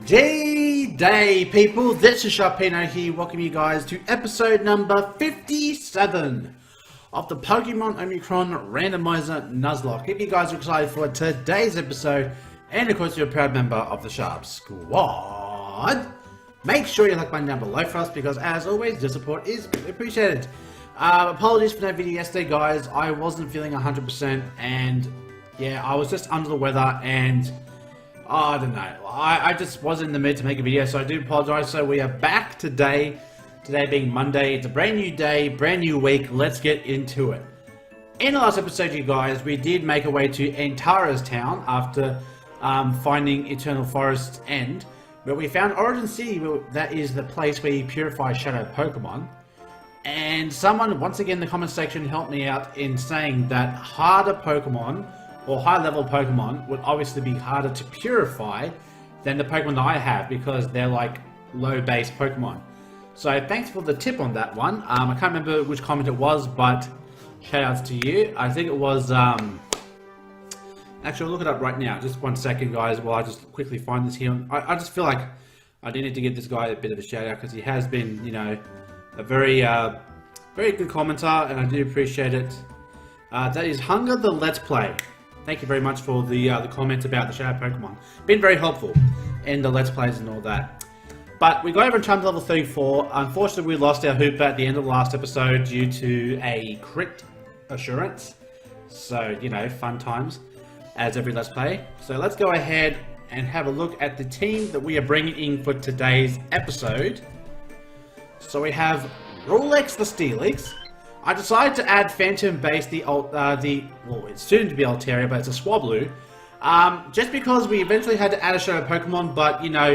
G-Day people, this is Sharpino here, welcome you guys to episode number 57 of the Pokémon Omicron Randomizer Nuzlocke. If you guys are excited for today's episode, and of course you're a proud member of the Sharp Squad, make sure you like button down below for us, because as always, your support is appreciated. Apologies for that video yesterday guys, I wasn't feeling 100% and yeah, I was just under the weather and I don't know, I just wasn't in the mood to make a video, so I do apologize. So we are back today being Monday. It's a brand new day, brand new week, let's get into it. In the last episode you guys, we did make our way to Antara's town after finding Eternal Forest's End, where we found Origin City, that is the place where you purify shadow Pokemon. And someone, once again in the comment section, helped me out in saying that harder Pokemon, or high level Pokemon, would obviously be harder to purify than the Pokemon that I have, because they're like low base Pokemon. So thanks for the tip on that one. I can't remember which comment it was, but shout outs to you. I think it was, actually I'll look it up right now. Just 1 second guys, while I just quickly find this here. I just feel like I do need to give this guy a bit of a shout out, because he has been, you know, a very good commenter, and I do appreciate it. That is Hunger the Let's Play. Thank you very much for the comments about the Shadow Pokemon. Been very helpful in the Let's Plays and all that. But we got over in time to level 34. Unfortunately, we lost our Hooper at the end of the last episode due to a crit assurance. So, you know, fun times, as every Let's Play. So let's go ahead and have a look at the team that we are bringing in for today's episode. So we have Rolex the Steelix. I decided to add Phantom Base, well, it's soon to be Altaria, but it's a Swablu. Just because we eventually had to add a Shadow Pokemon, but, you know,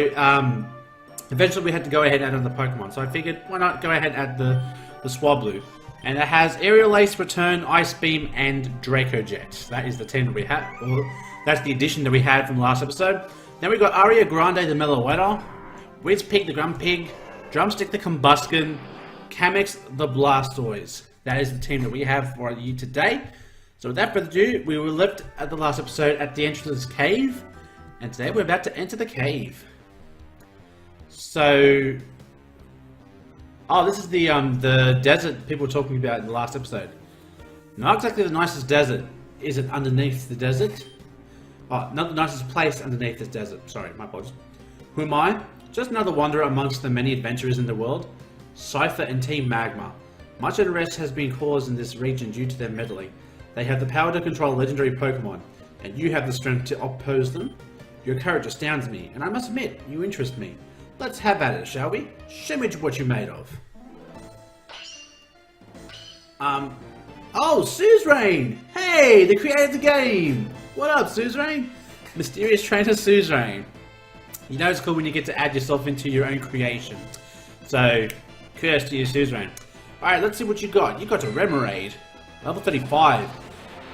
eventually we had to go ahead and add another Pokemon. So I figured, why not go ahead and add the Swablu. And it has Aerial Ace, Return, Ice Beam, and Draco Jet. That is the team that we had, or that's the addition that we had from the last episode. Then we got Aria Grande the Meloetta, Wizpig the Grumpig, Drumstick the Combuskin, Camex the Blastoise. That is the team that we have for you today. So without further ado, we were left at the last episode at the entrance of this cave, and today we're about to enter the cave. So, oh, this is the desert people were talking about in the last episode. Not exactly the nicest desert. Is it underneath the desert? Oh, not the nicest place underneath this desert. Sorry, my apologies. Who am I? Just another wanderer amongst the many adventurers in the world. Cipher and Team Magma. Much unrest has been caused in this region due to their meddling. They have the power to control legendary Pokemon, and you have the strength to oppose them. Your courage astounds me, and I must admit, you interest me. Let's have at it, shall we? Show me what you're made of. Oh, Suzerain! Hey, the creator of the game! What up, Suzerain? Mysterious trainer Suzerain. You know it's cool when you get to add yourself into your own creation. So, kudos to you, Suzerain. Alright, let's see what you got. You got a Remoraid. Level 35.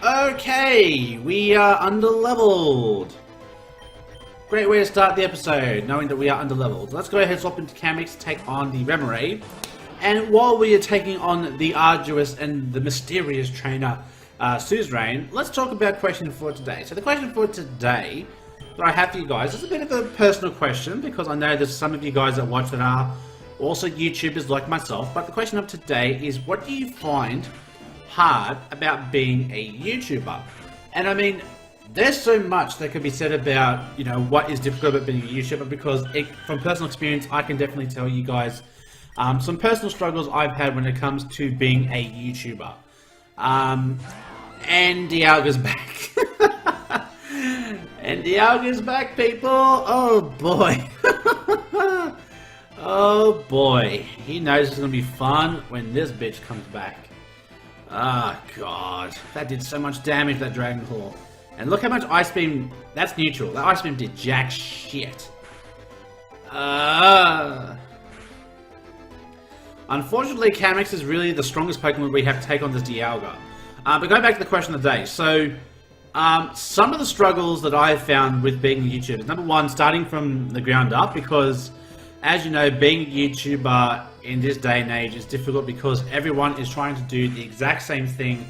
Okay, we are under-leveled. Great way to start the episode, knowing that we are under-leveled. Let's go ahead and swap into Camex to take on the Remoraid. And while we are taking on the arduous and the mysterious trainer, Suzerain, let's talk about question for today. So the question for today that I have for you guys is a bit of a personal question, because I know there's some of you guys that watch that are also YouTubers like myself, but the question of today is, what do you find hard about being a YouTuber? And I mean, there's so much that can be said about, you know, what is difficult about being a YouTuber, because from personal experience, I can definitely tell you guys some personal struggles I've had when it comes to being a YouTuber. And Dialga's back. And Dialga's back, people! Oh boy! Oh boy, he knows it's gonna be fun when this bitch comes back. Ah, god, that did so much damage to that Dragon Claw. And look how much Ice Beam, that's neutral. That Ice Beam did jack shit. Unfortunately, Camex is really the strongest Pokemon we have to take on this Dialga. But going back to the question of the day, so some of the struggles that I've found with being a YouTuber, number one, starting from the ground up, because as you know, being a YouTuber in this day and age is difficult because everyone is trying to do the exact same thing,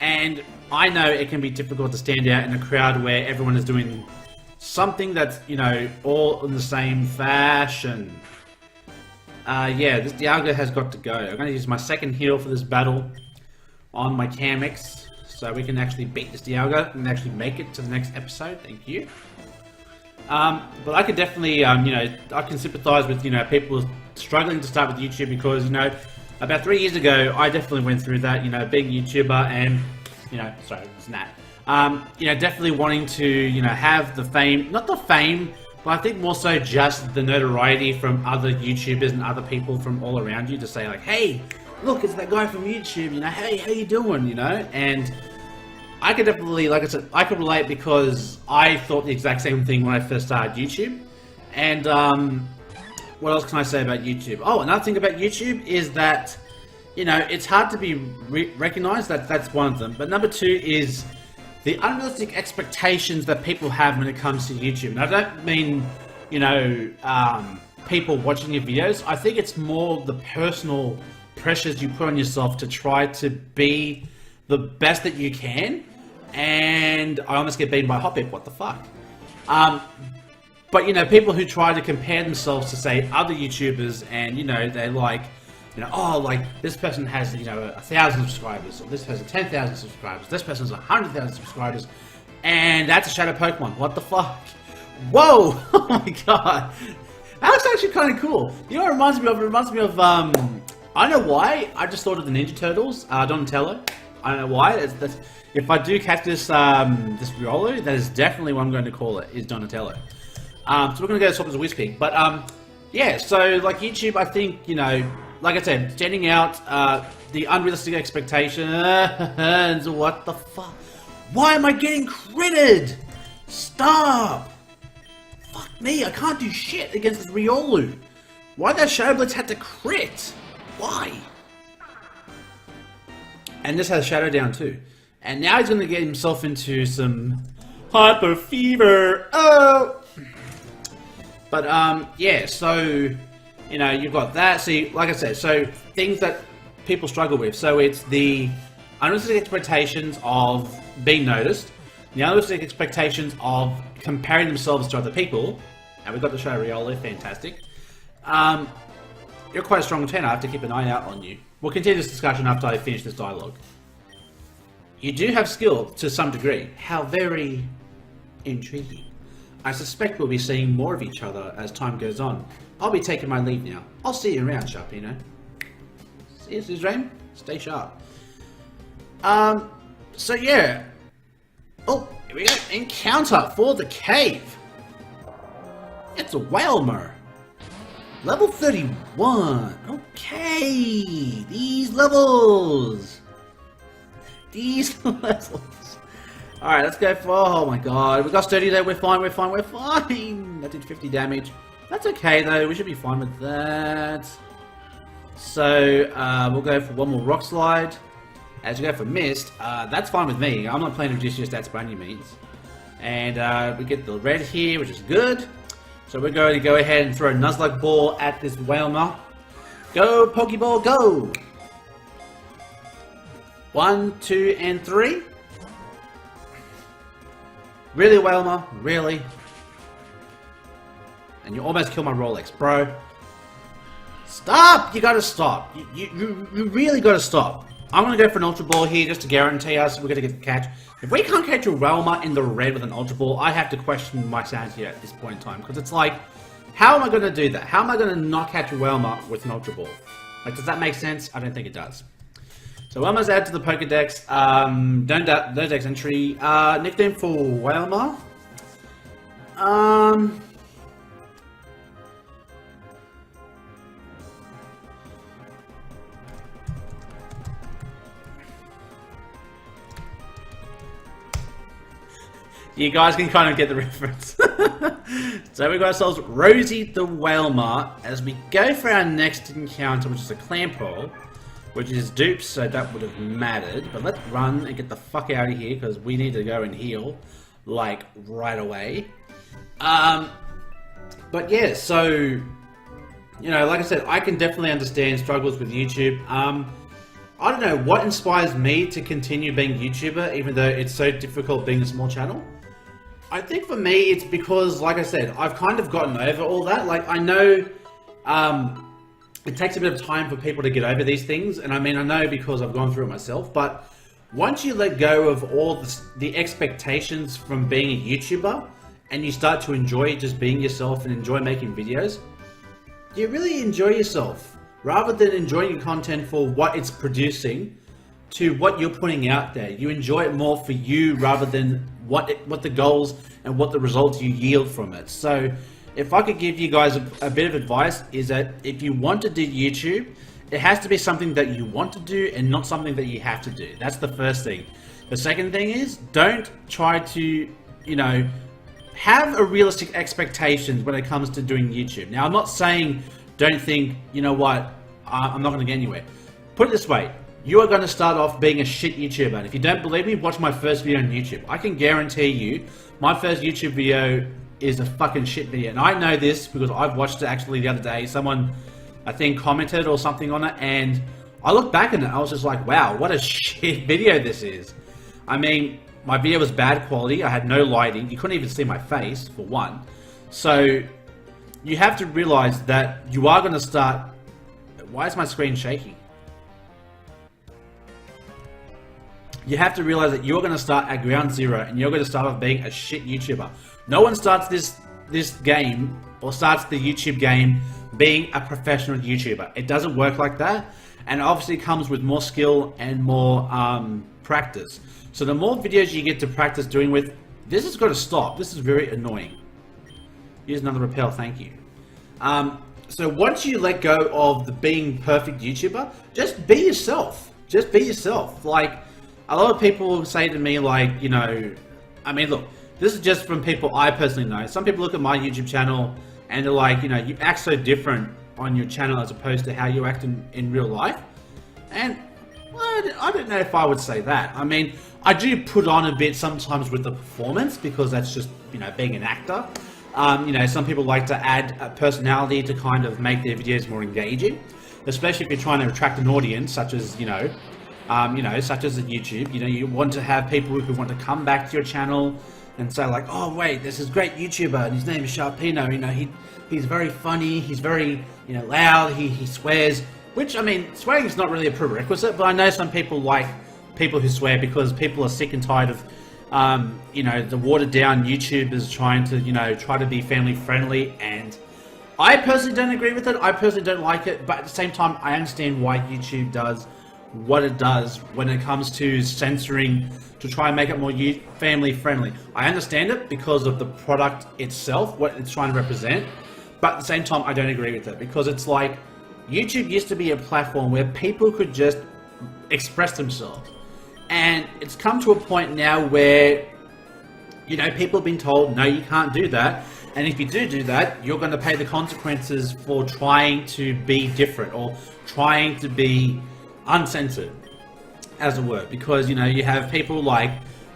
and I know it can be difficult to stand out in a crowd where everyone is doing something that's, you know, all in the same fashion. Yeah, this Dialga has got to go. I'm going to use my second heal for this battle on my Camex, so we can actually beat this Dialga and actually make it to the next episode. Thank you. But I could definitely, you know, I can sympathize with, you know, people struggling to start with YouTube because, you know, about 3 years ago, I definitely went through that, you know, being a YouTuber and, you know, sorry, it's Nat. You know, definitely wanting to, you know, have the fame, not the fame, but I think more so just the notoriety from other YouTubers and other people from all around you to say like, hey, look, it's that guy from YouTube, you know, hey, how you doing, you know? And I could definitely, like I said, I could relate because I thought the exact same thing when I first started YouTube. And what else can I say about YouTube? Oh, another thing about YouTube is that, you know, it's hard to be recognized. That's one of them. But number two is the unrealistic expectations that people have when it comes to YouTube. And I don't mean, you know, people watching your videos. I think it's more the personal pressures you put on yourself to try to be the best that you can. And I almost get beaten by Hotbit, what the fuck? But, you know, people who try to compare themselves to, say, other YouTubers and, you know, they like, you know, oh, like, this person has, you know, 1,000 subscribers, or this person 10,000 subscribers, this person's 100,000 subscribers, and that's a Shadow Pokemon. What the fuck? Whoa! Oh my god. That's actually kind of cool. You know what it reminds me of? It reminds me of, I don't know why, I just thought of the Ninja Turtles, Donatello. I don't know why. If I do catch this, this Riolu, that is definitely what I'm going to call it, is Donatello. So we're going to go swap as a Whizpig. But, yeah, so, like, YouTube, I think, you know, like I said, jetting out the unrealistic expectations. What the fuck? Why am I getting critted? Stop! Fuck me, I can't do shit against this Riolu. Why that Shadow Blitz had to crit? Why? And this has Shadow Down too. And now he's going to get himself into some hyper fever. Oh! But, yeah, so, you know, you've got that. See, like I said, so things that people struggle with. So it's the unrealistic expectations of being noticed, the unrealistic expectations of comparing themselves to other people. And we've got the Shadow Riolu, fantastic. You're quite a strong 10, I have to keep an eye out on you. We'll continue this discussion after I finish this dialogue. You do have skill to some degree. How very intriguing. I suspect we'll be seeing more of each other as time goes on. I'll be taking my leave now. I'll see you around, Sharpino. See you, Suzerain. Stay sharp. So yeah. Oh, here we go. Encounter for the cave. It's a Whalmer. Level 31. Okay. These levels. These levels. Alright, let's go for... Oh my god. We got sturdy there. We're fine. We're fine. We're fine. That did 50 damage. That's okay though. We should be fine with that. So, we'll go for one more Rock Slide. As we go for Mist, that's fine with me. I'm not playing to reduce your stats by any means. And we get the red here, which is good. So we're going to go ahead and throw a Nuzlocke ball at this Whalmer. Go, Pokeball, go! 1, 2, and 3. Really, Whalmer? Really? And you almost killed my Rolex, bro. Stop! You gotta stop. You really gotta stop. I'm gonna go for an Ultra Ball here just to guarantee us we're gonna get the catch. If we can't catch a Whalmer in the red with an Ultra Ball, I have to question my sanity at this point in time. Because it's like, how am I gonna do that? How am I gonna not catch a Whalmer with an Ultra Ball? Like, does that make sense? I don't think it does. So Whalmer's added to the Pokedex. No Dex entry. Nickname for Whalmer. You guys can kind of get the reference. So we've got ourselves Rosie the Whalmer as we go for our next encounter, which is a Clamperl, which is dupes, so that would have mattered. But let's run and get the fuck out of here because we need to go and heal, like, right away. But yeah, so, you know, like I said, I can definitely understand struggles with YouTube. I don't know what inspires me to continue being a YouTuber, even though it's so difficult being a small channel. I think for me, it's because, like I said, I've kind of gotten over all that. Like, I know it takes a bit of time for people to get over these things, and I mean, I know because I've gone through it myself, but once you let go of all the expectations from being a YouTuber, and you start to enjoy just being yourself and enjoy making videos, you really enjoy yourself, rather than enjoying your content for what it's producing to what you're putting out there. You enjoy it more for you rather than what the goals and what the results you yield from it. So if I could give you guys a bit of advice, is that if you want to do YouTube, it has to be something that you want to do and not something that you have to do. That's the first thing. The second thing is, don't try to, you know, have a realistic expectations when it comes to doing YouTube. Now, I'm not saying don't think, you know what, I'm not going to get anywhere. Put it this way. You are going to start off being a shit YouTuber. And if you don't believe me, watch my first video on YouTube. I can guarantee you, my first YouTube video is a fucking shit video. And I know this because I've watched it actually the other day. Someone, I think, commented or something on it. And I looked back at it. I was just like, wow, what a shit video this is. I mean, my video was bad quality. I had no lighting. You couldn't even see my face, for one. So you have to realize that you are going to start... Why is my screen shaking? You have to realize that you're going to start at ground zero and you're going to start off being a shit YouTuber. No one starts this game or starts the YouTube game being a professional YouTuber. It doesn't work like that, and obviously it comes with more skill and more practice. So the more videos you get to practice doing with, this has got to stop. This is very annoying. Here's another repel, thank you. So once you let go of the being perfect YouTuber, just be yourself. Just be yourself. Like, a lot of people say to me, like, you know, I mean, look, this is just from people I personally know. Some people look at my YouTube channel and they're like, you know, you act so different on your channel as opposed to how you act in real life. And well, I don't know if I would say that. I mean, I do put on a bit sometimes with the performance because that's just, you know, being an actor. You know, some people like to add a personality to kind of make their videos more engaging, especially if you're trying to attract an audience, such as, you know, such as at YouTube. You know, you want to have people who want to come back to your channel and say like, oh wait, this is a great YouTuber and his name is Sharpino. You know, he's very funny, he's very, you know, loud, he swears. Which, I mean, swearing is not really a prerequisite, but I know some people like people who swear because people are sick and tired of, you know, the watered down YouTubers trying to, you know, try to be family friendly. And I personally don't agree with it. I personally don't like it, but at the same time, I understand why YouTube does what it does when it comes to censoring to try and make it more family friendly. I understand it because of the product itself, what it's trying to represent, but at the same time I don't agree with it because it's like YouTube used to be a platform where people could just express themselves, and it's come to a point now where, you know, people have been told, no, you can't do that, and if you do that, you're going to pay the consequences for trying to be different or trying to be uncensored, as it were, because, you know, you have people like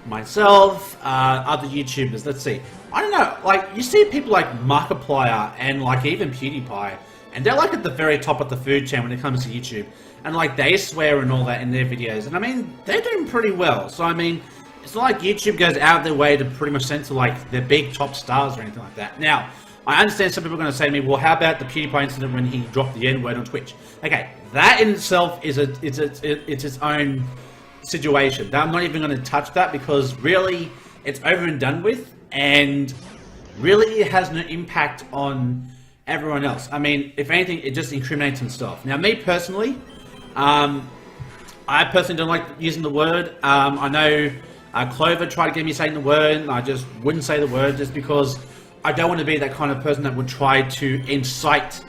myself, other YouTubers, let's see, I don't know, like, you see people like Markiplier and like even PewDiePie, and they're like at the very top of the food chain when it comes to YouTube, and like they swear and all that in their videos, and I mean, they're doing pretty well. So I mean, it's not like YouTube goes out of their way to pretty much censor like their big top stars or anything like that. Now, I understand some people are going to say to me, well, how about the PewDiePie incident when he dropped the N-word on Twitch? Okay, that in itself is it's its own situation. I'm not even going to touch that because really it's over and done with, and really it has no impact on everyone else. I mean, if anything, it just incriminates himself. Now, me personally, I personally don't like using the word. I know Clover tried to get me saying the word, and I just wouldn't say the word just because I don't want to be that kind of person that would try to incite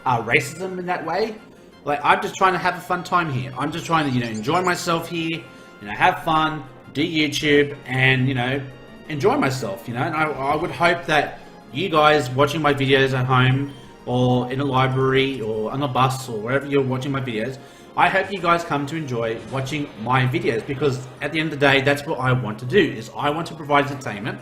racism in that way. Like, I'm just trying to have a fun time here. I'm just trying to, you know, enjoy myself here, you know, have fun, do YouTube, and, you know, enjoy myself, you know. And I would hope that you guys watching my videos at home or in a library or on a bus or wherever you're watching my videos, I hope you guys come to enjoy watching my videos, because at the end of the day, that's what I want to do, is I want to provide entertainment.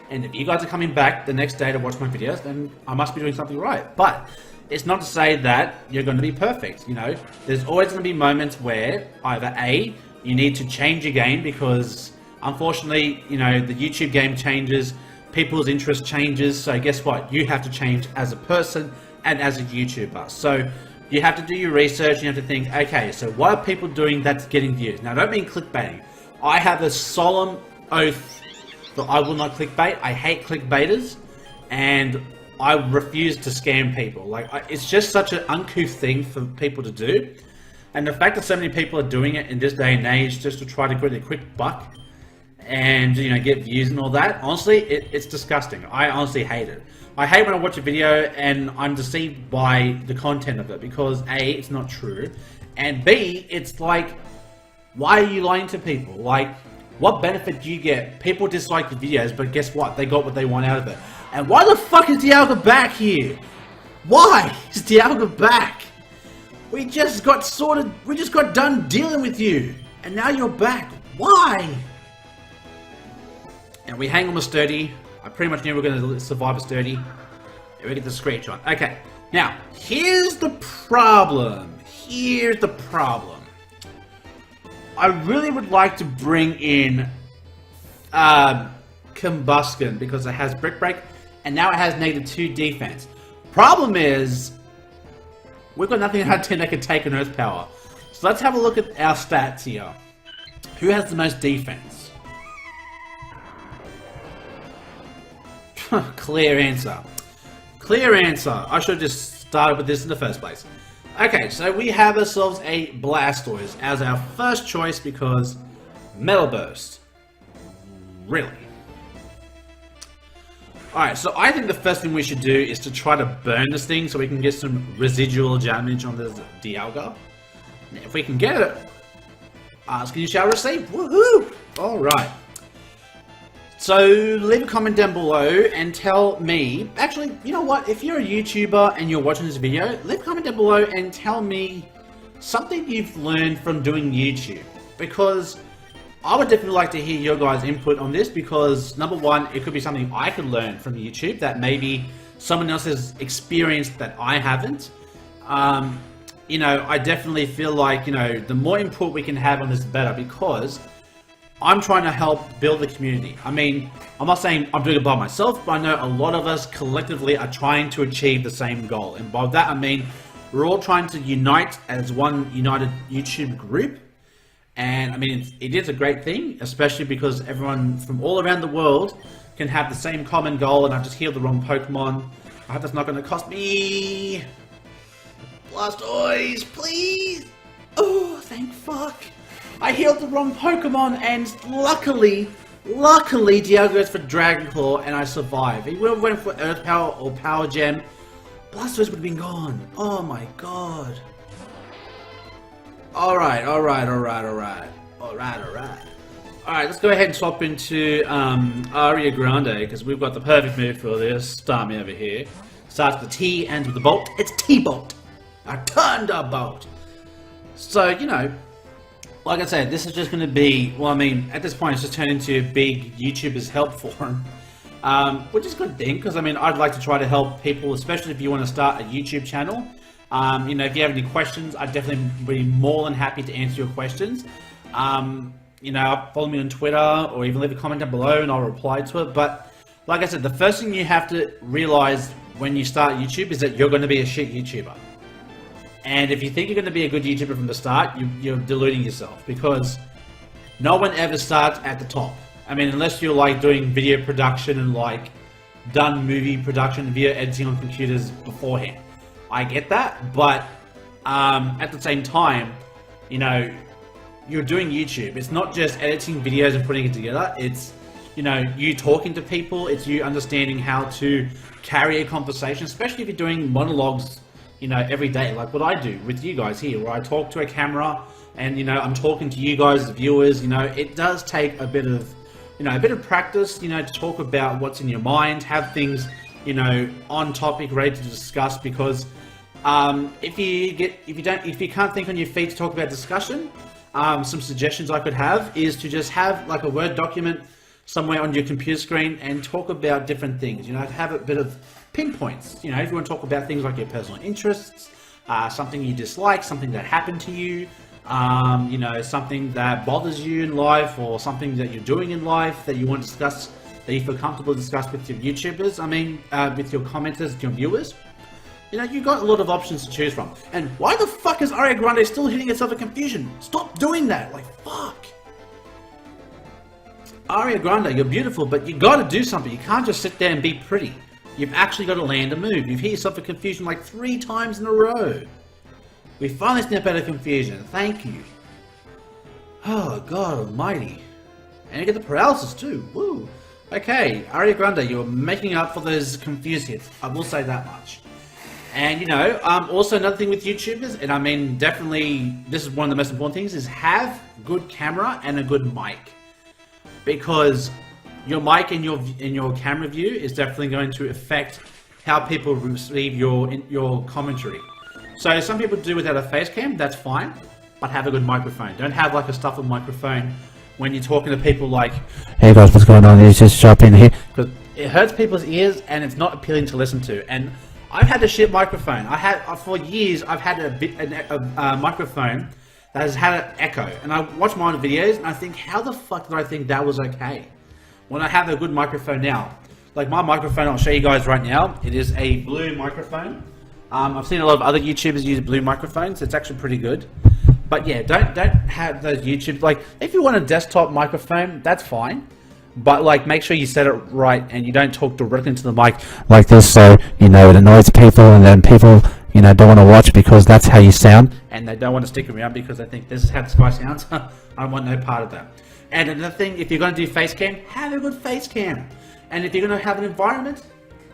And if you guys are coming back the next day to watch my videos, then I must be doing something right. But it's not to say that you're going to be perfect, you know. There's always going to be moments where either A, you need to change your game because unfortunately, you know, the YouTube game changes people's interest changes. So guess what? You have to change as a person and as a YouTuber. So you have to do your research. You have to think, okay, so what are people doing that's getting views? Now, I don't mean clickbaiting. I have a solemn oath that I will not clickbait. I hate clickbaiters, and I refuse to scam people. Like, it's just such an uncouth thing for people to do. And the fact that so many people are doing it in this day and age just to try to get a quick buck and, you know, get views and all that, honestly, it's disgusting. I honestly hate it. I hate when I watch a video and I'm deceived by the content of it because A, it's not true, and B, it's like, why are you lying to people? Like, what benefit do you get? People dislike the videos, but guess what? They got what they want out of it. And why the fuck is Dialga back here? Why is Dialga back? We just got done dealing with you, and now you're back. Why? And we hang on a sturdy. I pretty much knew we were going to survive a sturdy. We get the screenshot. Okay, now here's the problem. Here's the problem. I really would like to bring in Combustion because it has Brick Break, and now it has -2 defense. Problem is, we've got nothing in our team that can take an Earth Power. So let's have a look at our stats here. Who has the most defense? Clear answer. Clear answer. I should have just started with this in the first place. Okay, so we have ourselves a Blastoise as our first choice because Metal Burst. Really? Alright, so I think the first thing we should do is to try to burn this thing so we can get some residual damage on this Dialga. Now, if we can get it, ask and you shall receive. Woohoo! Alright. So, leave a comment down below and tell me, actually, you know what, if you're a YouTuber and you're watching this video, leave a comment down below and tell me something you've learned from doing YouTube. Because I would definitely like to hear your guys' input on this because, number one, it could be something I could learn from YouTube that maybe someone else has experienced that I haven't. You know, I definitely feel like, you know, the more input we can have on this, the better because I'm trying to help build the community. I mean, I'm not saying I'm doing it by myself, but I know a lot of us collectively are trying to achieve the same goal. And by that, I mean, we're all trying to unite as one united YouTube group. And I mean, it is a great thing, especially because everyone from all around the world can have the same common goal. And I've just healed the wrong Pokemon. I hope that's not going to cost me. Blastoise, please. Oh, thank fuck. I healed the wrong Pokemon, and luckily, Dialga goes for Dragon Claw, and I survive. If he would have went for Earth Power or Power Gem, Blastoise would have been gone. Oh my god. Alright. Alright, let's go ahead and swap into Aria Grande, because we've got the perfect move for this. Start me over here. Starts with the T, ends with the Bolt. It's T-Bolt. A Thunderbolt. So, you know, like I said, this is just going to be, well, I mean, at this point, it's just turned into a big YouTuber's help forum. Which is a good thing, because, I mean, I'd like to try to help people, especially if you want to start a YouTube channel. You know, if you have any questions, I'd definitely be more than happy to answer your questions. You know, follow me on Twitter, or even leave a comment down below, and I'll reply to it. But, like I said, the first thing you have to realize when you start YouTube is that you're going to be a shit YouTuber. And if you think you're going to be a good YouTuber from the start, you're deluding yourself, because no one ever starts at the top. I mean, unless you're like doing video production and like done movie production and video editing on computers beforehand. I get that, but at the same time, you know, you're doing YouTube. It's not just editing videos and putting it together. It's, you know, you talking to people. It's you understanding how to carry a conversation, especially if you're doing monologues, you know, every day, like what I do with you guys here, where I talk to a camera and, you know, I'm talking to you guys, the viewers. You know, it does take a bit of, you know, a bit of practice, you know, to talk about what's in your mind, have things, you know, on topic, ready to discuss, because if you can't think on your feet to talk about discussion, some suggestions I could have is to just have like a Word document somewhere on your computer screen and talk about different things, you know, to have a bit of pinpoints. You know, if you want to talk about things like your personal interests, something you dislike, something that happened to you, you know, something that bothers you in life, or something that you're doing in life that you want to discuss that you feel comfortable to discuss with your YouTubers, with your commenters, your viewers. You know, you've got a lot of options to choose from. And why the fuck is Ariana Grande still hitting herself in confusion? Stop doing that, like, fuck. Ariana Grande, you're beautiful, but you gotta do something. You can't just sit there and be pretty. You've actually got to land a move. You've hit yourself in confusion like 3 times in a row. We finally snap out of confusion. Thank you. Oh, God almighty. And you get the paralysis too. Woo. Okay, Ariana Grande, you're making up for those confused hits. I will say that much. And, you know, also another thing with YouTubers, and I mean, definitely, this is one of the most important things, is have good camera and a good mic. Because your mic and your camera view is definitely going to affect how people receive your commentary. So some people do without a face cam, that's fine, but have a good microphone. Don't have like a stuffed microphone when you're talking to people like, "Hey guys, what's going on? It's just Sharpino here," because it hurts people's ears and it's not appealing to listen to. And I've had a shit microphone. For years I've had a microphone that has had an echo, and I watch my own videos and I think, how the fuck did I think that was okay? When I have a good microphone now. Like my microphone, I'll show you guys right now. It is a blue microphone. I've seen a lot of other YouTubers use blue microphones. It's actually pretty good. But yeah, don't have those YouTube, like if you want a desktop microphone, that's fine. But like make sure you set it right and you don't talk directly into the mic like this, so you know it annoys people, and then people, you know, don't want to watch because that's how you sound, and they don't want to stick around because they think this is how this guy sounds. I want no part of that. And another thing, if you're going to do face cam, have a good face cam. And if you're going to have an environment,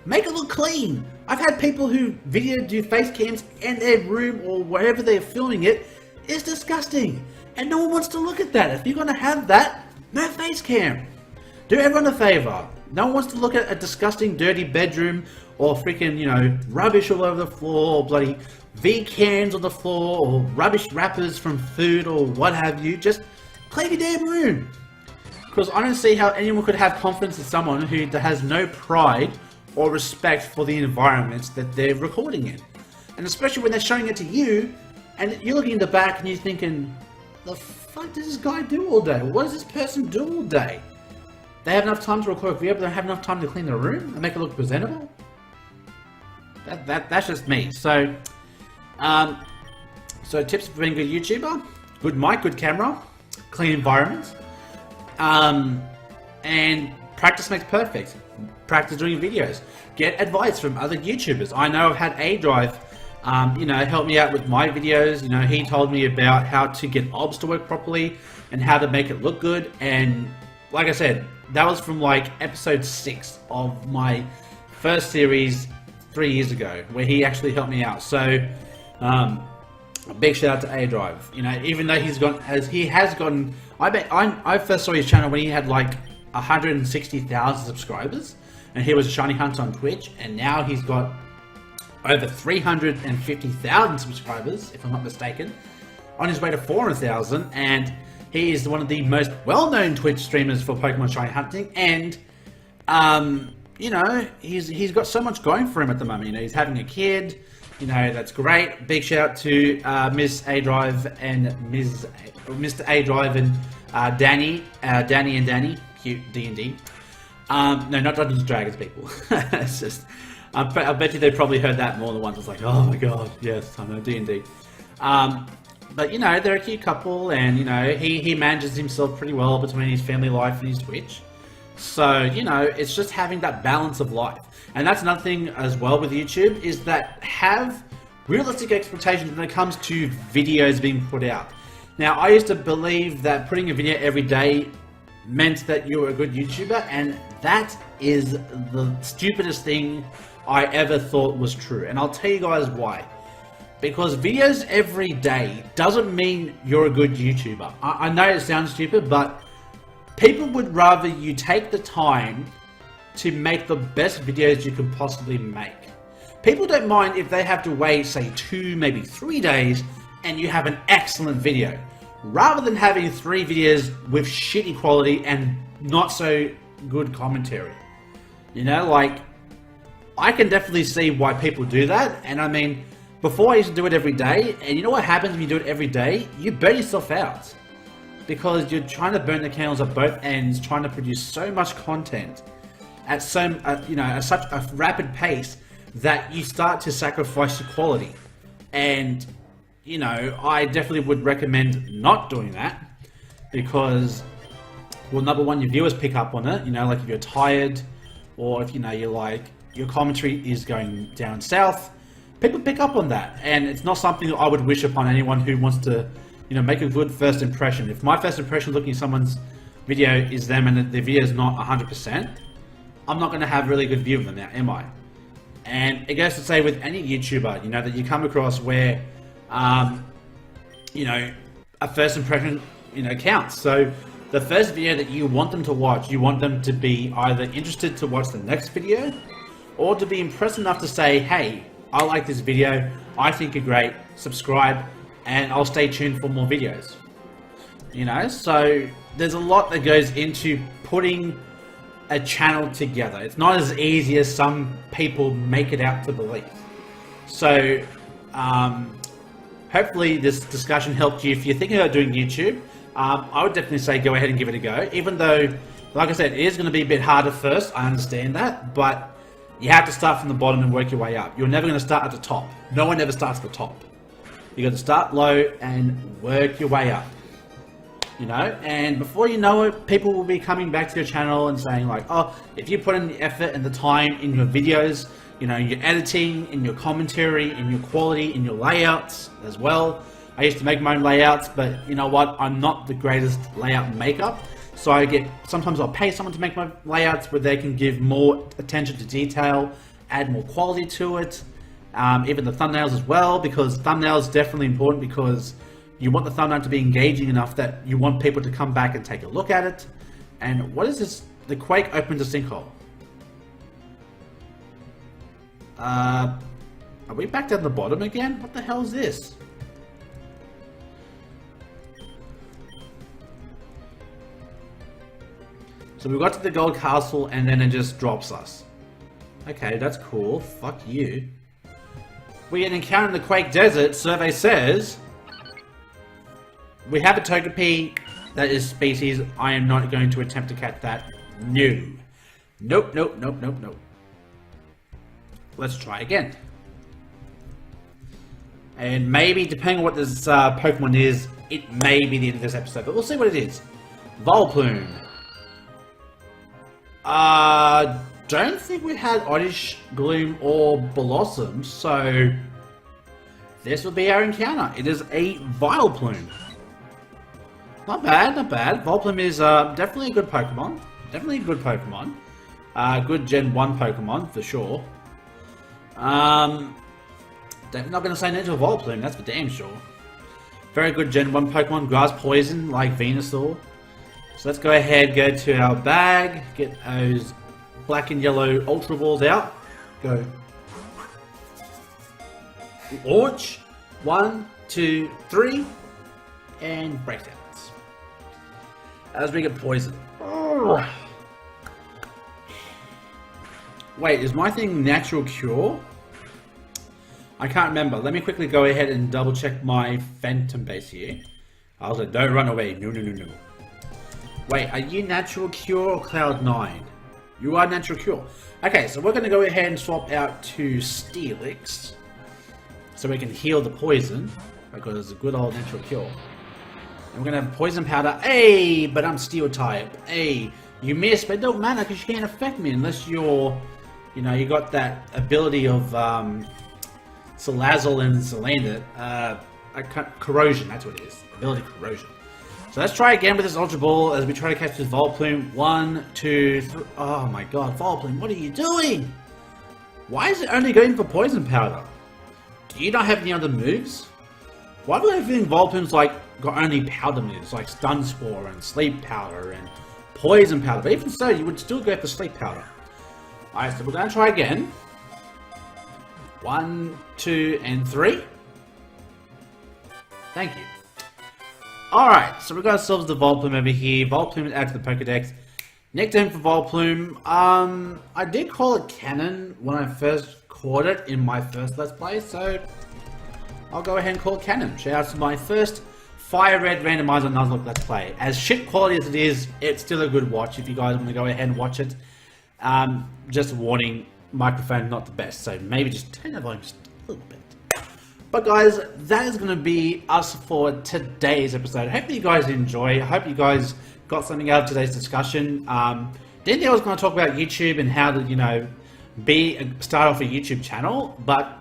make it look clean. I've had people who do face cams in their room or wherever they're filming it is disgusting. And no one wants to look at that. If you're going to have that, no face cam. Do everyone a favor. No one wants to look at a disgusting, dirty bedroom or freaking, you know, rubbish all over the floor, or bloody V cans on the floor, or rubbish wrappers from food or what have you. Just clean your damn room. Because I don't see how anyone could have confidence in someone who has no pride or respect for the environments that they're recording in. And especially when they're showing it to you, and you're looking in the back and you're thinking, the fuck does this guy do all day? What does this person do all day? They have enough time to record a video, but they don't have enough time to clean their room and make it look presentable? That's just me. So tips for being a good YouTuber: good mic, good camera, clean environment, and practice makes perfect. Practice doing videos. Get advice from other YouTubers. I know I've had A Drive, you know, help me out with my videos. You know, he told me about how to get obs to work properly and how to make it look good. And like I said, that was from like episode 6 of my first series 3 years ago, where he actually helped me out. So, a big shout out to A Drive. You know, even though he has gotten, I first saw his channel when he had like 160,000 subscribers, and he was a shiny hunter on Twitch, and now he's got over 350,000 subscribers, if I'm not mistaken, on his way to 400,000, and he is one of the most well-known Twitch streamers for Pokemon shiny hunting, and you know, he's got so much going for him at the moment. You know, he's having a kid. You know, that's great. Big shout out to Miss A Drive and Mr. A Drive and Danny and Danny, cute D&D. No, not Dungeons and Dragons people. It's just, I bet you they probably heard that more than once. It's like, oh my god, yes, I know D&D. But you know, they're a cute couple, and you know, he manages himself pretty well between his family life and his Twitch. So, you know, it's just having that balance of life. And that's another thing as well with YouTube, is that have realistic expectations when it comes to videos being put out. Now, I used to believe that putting a video every day meant that you were a good YouTuber, and that is the stupidest thing I ever thought was true. And I'll tell you guys why. Because videos every day doesn't mean you're a good YouTuber. I know it sounds stupid, but people would rather you take the time to make the best videos you can possibly make. People don't mind if they have to wait, say, 2, maybe 3 days, and you have an excellent video, rather than having 3 videos with shitty quality and not so good commentary. You know, like, I can definitely see why people do that. And I mean, before I used to do it every day, and you know what happens when you do it every day? You burn yourself out. Because you're trying to burn the candles at both ends, trying to produce so much content. at at such a rapid pace that you start to sacrifice your quality. And I definitely would recommend not doing that, because, well, number one, your viewers pick up on it. Like if you're tired, or if you're like your commentary is going down south, people pick up on that, and it's not something that I would wish upon anyone who wants to make a good first impression. If my first impression looking at someone's video is them and the video is not 100%, I'm not going to have a really good view of them now, am I? And it goes to say with any YouTuber, that you come across where, a first impression, counts. So the first video that you want them to watch, you want them to be either interested to watch the next video, or to be impressed enough to say, hey, I like this video, I think you're great, subscribe, and I'll stay tuned for more videos. So there's a lot that goes into putting a channel together. It's not as easy as some people make it out to believe. So hopefully this discussion helped you. If you're thinking about doing YouTube, I would definitely say go ahead and give it a go. Even though, like I said, it is going to be a bit harder first, I understand that, but you have to start from the bottom and work your way up. You're never going to start at the top. No one ever starts at the top. You got to start low and work your way up. And before you know it, people will be coming back to your channel and saying like, oh, if you put in the effort and the time in your videos, your editing, in your commentary, in your quality, in your layouts as well. I used to make my own layouts, but you know what? I'm not the greatest layout maker. So sometimes I'll pay someone to make my layouts where they can give more attention to detail, add more quality to it. Even the thumbnails as well, because thumbnails definitely important, because you want the thumbnail to be engaging enough that you want people to come back and take a look at it. And what is this? The Quake opened a sinkhole. Are we back down the bottom again? What the hell is this? So we got to the gold castle and then it just drops us. Okay, that's cool. Fuck you. We get an encounter in the Quake Desert. Survey says we have a Togepi that is species. I am not going to attempt to catch that. No. Nope, nope, nope, nope, nope. Let's try again. And maybe, depending on what this Pokemon is, it may be the end of this episode, but we'll see what it is. Volplume. Don't think we had Oddish, Gloom, or Blossom, so this will be our encounter. It is a Vileplume. Not bad, not bad. Volplume is definitely a good Pokemon. Definitely a good Pokemon. Good Gen 1 Pokemon, for sure. Not going to say no to a Volplume, that's for damn sure. Very good Gen 1 Pokemon. Grass Poison, like Venusaur. So let's go ahead, go to our bag, get those black and yellow Ultra Balls out. Go. Launch. 1, 2, 3. And breakdowns. As we get poison. Oh. Wait, is my thing Natural Cure? I can't remember. Let me quickly go ahead and double check my Phantom base here. I was like, don't run away. No, no, no, no. Wait, are you Natural Cure or Cloud9? You are Natural Cure. Okay, so we're going to go ahead and swap out to Steelix. So we can heal the poison. Because it's a good old Natural Cure. And we're going to have Poison Powder. Hey, but I'm Steel type. Hey, you missed, but it don't matter because you can't affect me unless you're, you got that ability of Salazzle and Salander. Corrosion, that's what it is. Ability Corrosion. So let's try again with this Ultra Ball as we try to catch this Volplume. 1, 2, 3. Oh my god, Volplume, what are you doing? Why is it only going for Poison Powder? Do you not have any other moves? Why do I think Volplume's got only powder moves like Stun Spore and Sleep Powder and Poison Powder? But even so, you would still go for Sleep Powder. Alright, so we're going to try again. 1, 2, and 3. Thank you. Alright, so we've got ourselves the Volplume over here. Volplume is added to the Pokedex. Nickname for Volplume. I did call it Cannon when I first caught it in my first Let's Play, so I'll go ahead and call it Cannon. Shout out to my first Fire Red Randomizer Nuzlocke Let's Play. As shit quality as it is, it's still a good watch if you guys want to go ahead and watch it. Just a warning, microphone not the best, so maybe just turn the volume just a little bit. But guys, that is going to be us for today's episode. Hopefully you guys enjoy. I hope you guys got something out of today's discussion. Didn't think I was going to talk about YouTube and how to, start off a YouTube channel, but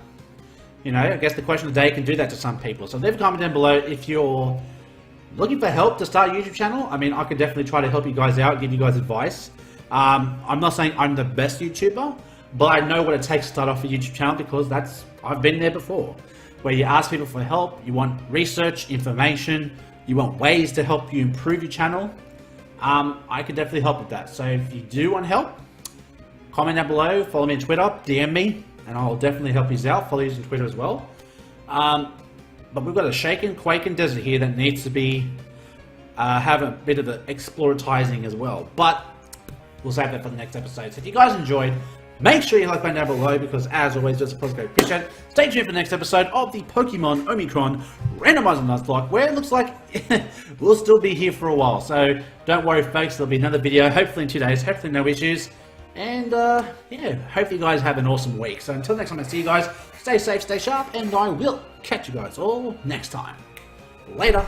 I guess the question of the day can do that to some people. So leave a comment down below if you're looking for help to start a YouTube channel. I mean, I could definitely try to help you guys out, give you guys advice. I'm not saying I'm the best YouTuber, but I know what it takes to start off a YouTube channel because I've been there before. Where you ask people for help, you want research, information, you want ways to help you improve your channel. I can definitely help with that. So if you do want help, comment down below, follow me on Twitter, DM me, and I'll definitely help you out. Follow you on Twitter as well. But we've got a shaken Quake and Desert here that needs to be have a bit of an exploratizing as well. But we'll save that for the next episode. So if you guys enjoyed, make sure you like button down below because, as always, just a positive appreciate it. Stay tuned for the next episode of the Pokemon Omicron Randomizer Nuzlocke, where it looks like we'll still be here for a while. So don't worry, folks. There'll be another video, hopefully in 2 days. Hopefully no issues. And yeah, hope you guys have an awesome week. So until next time I see you guys, stay safe, stay sharp, and I will catch you guys all next time. Later.